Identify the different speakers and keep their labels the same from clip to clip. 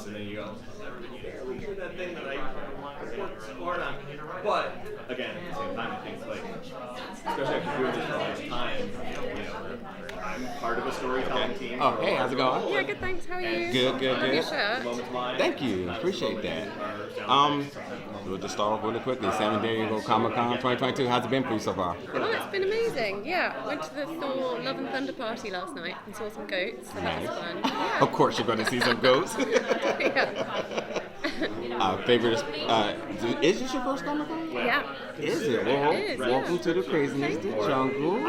Speaker 1: once, and then you go, yeah, we did that thing that I worked so hard on. But again, at the same time, I think like, especially after doing this for all this time, you know, I'm part of a storytelling team.
Speaker 2: Oh, hey, how's it going?
Speaker 3: Yeah, good, thanks. How are you?
Speaker 2: Good.
Speaker 3: Love your shirt.
Speaker 2: Thank you. Appreciate that. We'll just start off really quickly. San Diego Comic-Con 2022. How's it been for you so far?
Speaker 3: Oh, it's been amazing. Yeah, went to the Thor Love and Thunder party last night and saw some goats, so that was fun. Yeah.
Speaker 2: Of course you're going to see some goats. Favorite, is this your first Comic-Con?
Speaker 3: Yeah.
Speaker 2: Is it? Well,
Speaker 3: It is,
Speaker 2: welcome
Speaker 3: yeah.
Speaker 2: to the craziness, the jungle,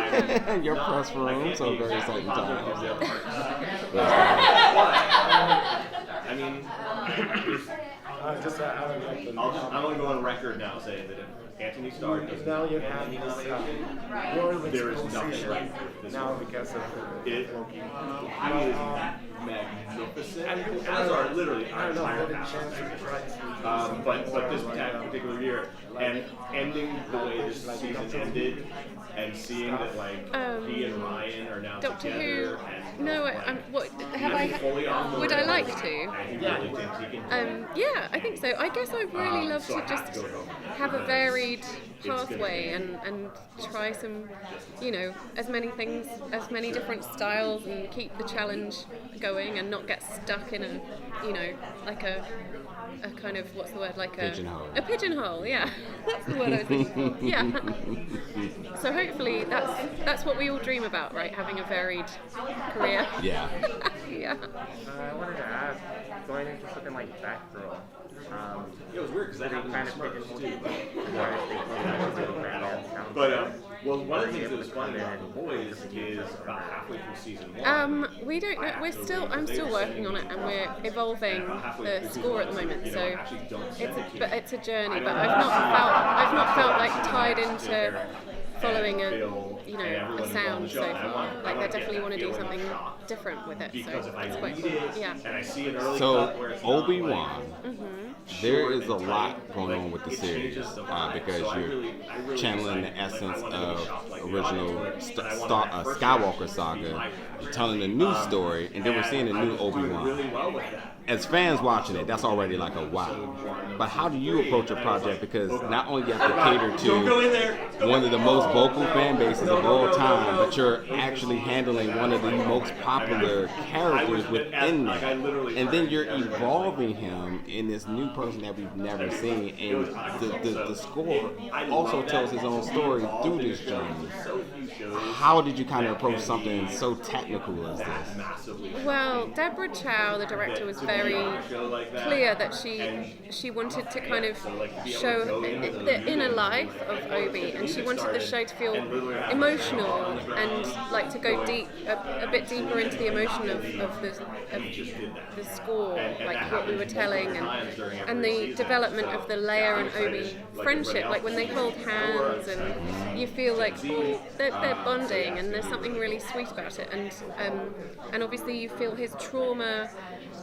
Speaker 2: your press room, so very exciting times.
Speaker 1: I mean, I'm going to go on record now saying that if Anthony Starr doesn't
Speaker 4: now you have this
Speaker 1: there is nothing right this
Speaker 4: now because of
Speaker 1: it.
Speaker 4: Loki.
Speaker 1: He is magnificent, as are literally our entire cast. But this particular year, and ending the way this season ended, and seeing that like he and Ryan are now
Speaker 3: Doctor
Speaker 1: together.
Speaker 3: Who. No, would I like to? Yeah, I think so. I guess I really love to just have a varied pathway and try some, you know, as many things, as many different styles, and keep the challenge going and not get stuck in a, you know, like a kind of, what's the word, like a pigeonhole, yeah. That's the word I was thinking for. Yeah. So hopefully that's what we all dream about, right? Having a varied career.
Speaker 2: Yeah.
Speaker 3: Yeah.
Speaker 4: I wanted to ask, going into something like Batgirl,
Speaker 1: it was weird because that happened
Speaker 4: kind of
Speaker 1: smart
Speaker 4: pigeonholed
Speaker 1: too.
Speaker 4: you.
Speaker 1: Well, one of the things that was funny about The Boys is about halfway through season 1.
Speaker 3: We don't know. I'm still working on it, and we're evolving the score at the moment. So it's a journey. But I've not felt like tied into following a sound so far. Like I definitely want to do something different with it. So it's quite cool. Yeah.
Speaker 2: So Obi-Wan, there is a lot going on with the series because you're channeling the essence of original Skywalker saga, you're telling a new story, and then we're seeing a new Obi-Wan. As fans watching it, that's already like a wow. But how do you approach a project? Because not only you have to cater to one of the most vocal fan bases of all time, but you're actually handling one of the most popular characters within that. And then you're evolving him in this new person that we've never seen. And the score also tells his own story through this journey. How did you kind of approach something so technical as this?
Speaker 3: Well, Deborah Chow, the director, was very clear that she wanted to kind of show the inner life of Obi, and she wanted the show to feel emotional and like to go deep, a bit deeper into the emotion of the score, like what we were telling, and the development of the Leia and Obi friendship, like when they hold hands and you feel like they're bonding, and there's something really sweet about it, and obviously you feel his trauma,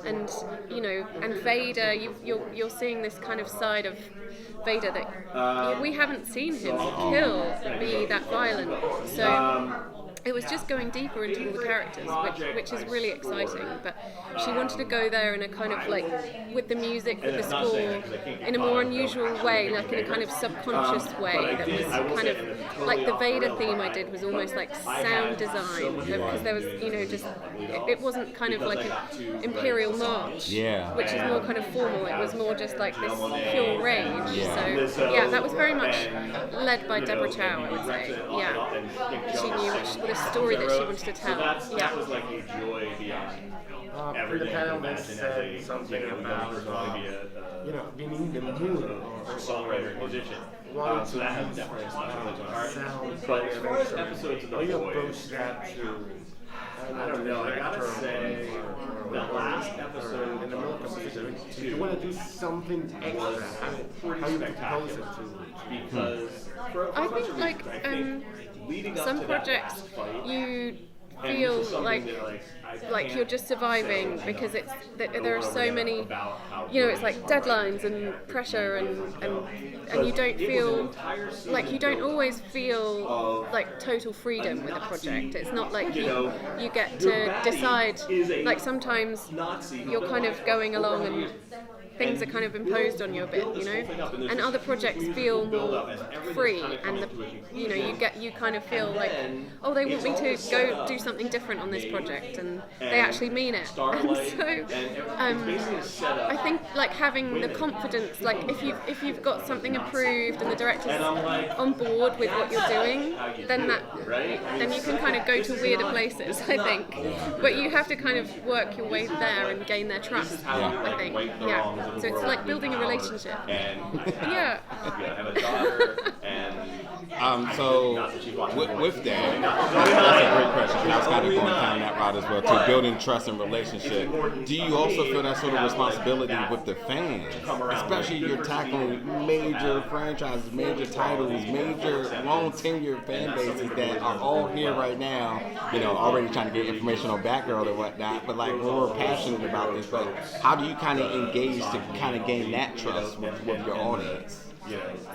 Speaker 3: and you know, and Vader, you're seeing this kind of side of Vader that we haven't seen him be that violent. So it was just going deeper into all the characters, which is really exciting. But she wanted to go there in a kind of like, with the music, with the score, in a more unusual way, like in a kind of subconscious way that was kind of like the Vader theme I did was almost like sound design, because there was, you know, just it wasn't kind of like an Imperial March, which is more kind of formal. It was more just like this pure rage. So yeah, that was very much led by Deborah Chow, I would say. Yeah, she knew the story that she wanted to tell.
Speaker 1: That was like a joy beyond
Speaker 4: The panelist said something about being the moon
Speaker 1: or songwriter musician. So that has definitely a special place in my heart. But as far as episodes of The Boys, I don't know. I gotta say, the last episode
Speaker 4: in the middle of season 2, you want to do something extra. How you propose it to?
Speaker 1: Because
Speaker 3: I think like some projects you feel like you're just surviving because there are so many, it's like deadlines and pressure and you don't feel like you don't always feel like total freedom with a project. It's not like you get to decide, like sometimes you're kind of going along and things are kind of imposed on you a bit, and other projects feel more free, and you kind of feel like, oh, they want me to go do something different on this project, and they actually mean it. And so I think like having the confidence, like if you've got something approved and the director's on board with what you're doing, then you can kind of go to weirder places, I think. But you have to kind of work your way there and gain their trust, I think. Yeah. So it's like building a relationship. Yeah.
Speaker 2: So with that, that's a great question. I was kind of going down that route as well too. Building trust and relationship. Do you also feel that sort of responsibility with the fans, especially you're tackling major franchises, major titles, major long tenured fan bases that are all here right now, already trying to get information on Batgirl and whatnot, but like we're passionate about this. But how do you kind of engage to kind of gain that trust with your audience?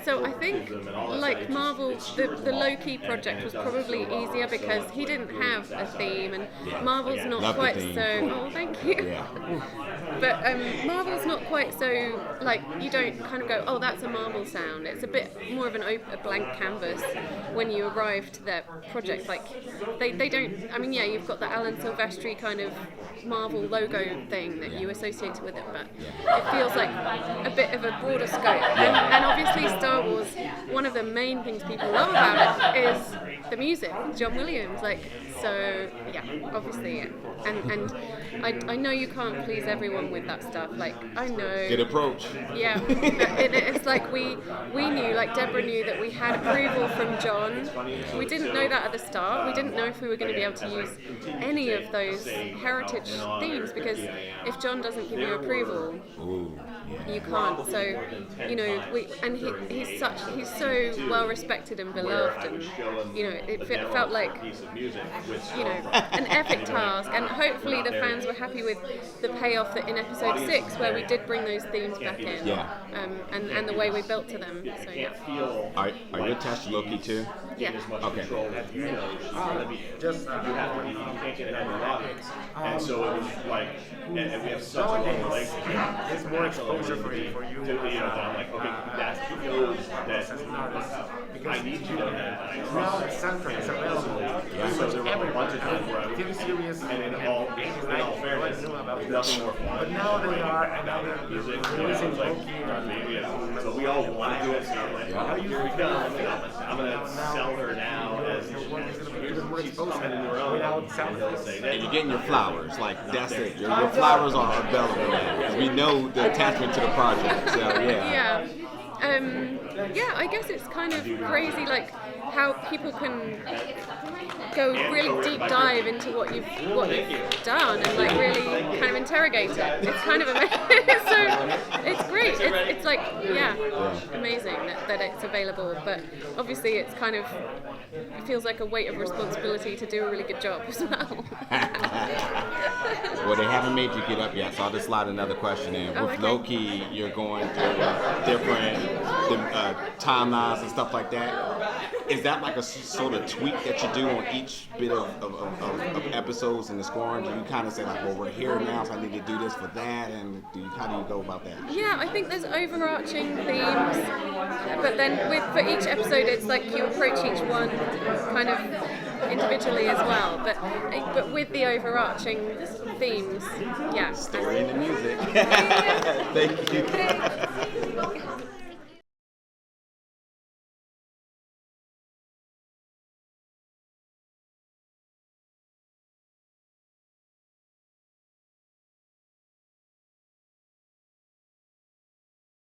Speaker 3: So I think, like Marvel, the Loki project was probably easier because he didn't have a theme, and Marvel's not quite so. Oh, thank you. Yeah. But Marvel's not quite so, like, you don't kind of go, oh, that's a Marvel sound. It's a bit more of a blank canvas when you arrive to their project. Like, they don't. I mean, yeah, you've got the Alan Silvestri kind of Marvel logo thing that you associate with it, but it feels like a bit of a broader scope. And obviously Star Wars, one of the main things people love about it is the music, John Williams. So yeah, obviously, and I know you can't please everyone with that stuff. Like, I know.
Speaker 2: Good approach.
Speaker 3: Yeah, it's like we knew, like Deborah knew that we had approval from John. We didn't know that at the start. We didn't know if we were going to be able to use any of those heritage themes, because if John doesn't give you approval, you can't. So, he's so well respected and beloved, and it felt like an epic task, and hopefully the fans were happy with the payoff that in episode 6 where we did bring those themes back in, and the way we built to them. So yeah.
Speaker 2: Are you attached to Loki too?
Speaker 3: Yeah.
Speaker 2: Okay.
Speaker 4: Just
Speaker 1: and so it was like, and we have such a long relationship.
Speaker 4: It's more exposure for you.
Speaker 1: I'm like, okay, that's because I need to know that.
Speaker 4: Now it's central, it's available.
Speaker 1: So there were a bunch of times where I was
Speaker 4: TV series,
Speaker 1: and in all fairness, there's nothing more fun.
Speaker 4: But now they are, and now they're
Speaker 1: music.
Speaker 4: releasing Loki.
Speaker 1: So we all want to do it. So I'm like, oh, here we go. I'm gonna sell her now as she's coming into her own.
Speaker 2: And you're getting your flowers, like that's it. Your flowers are available now. We know the attachment to the project. So yeah.
Speaker 3: Yeah, I guess it's kind of crazy, like how people can go really deep dive into what you've done and like really kind of interrogate it. It's kind of amazing. So it's great. It's like amazing that it's available. But obviously it feels like a weight of responsibility to do a really good job as well.
Speaker 2: Well, they haven't made you get up yet, so I'll just slide another question in. With Loki, you're going through different timelines and stuff like that. Is that like a sort of tweak that you do on each bit of episodes in the scoring? Do you kind of say like, well, we're here now, so I need to do this for that, and how do you go about that? Yeah,
Speaker 3: I think there's overarching themes, but then for each episode, it's like you approach each one kind of individually as well, but with the overarching themes, yeah.
Speaker 2: Story and the music. Thank you.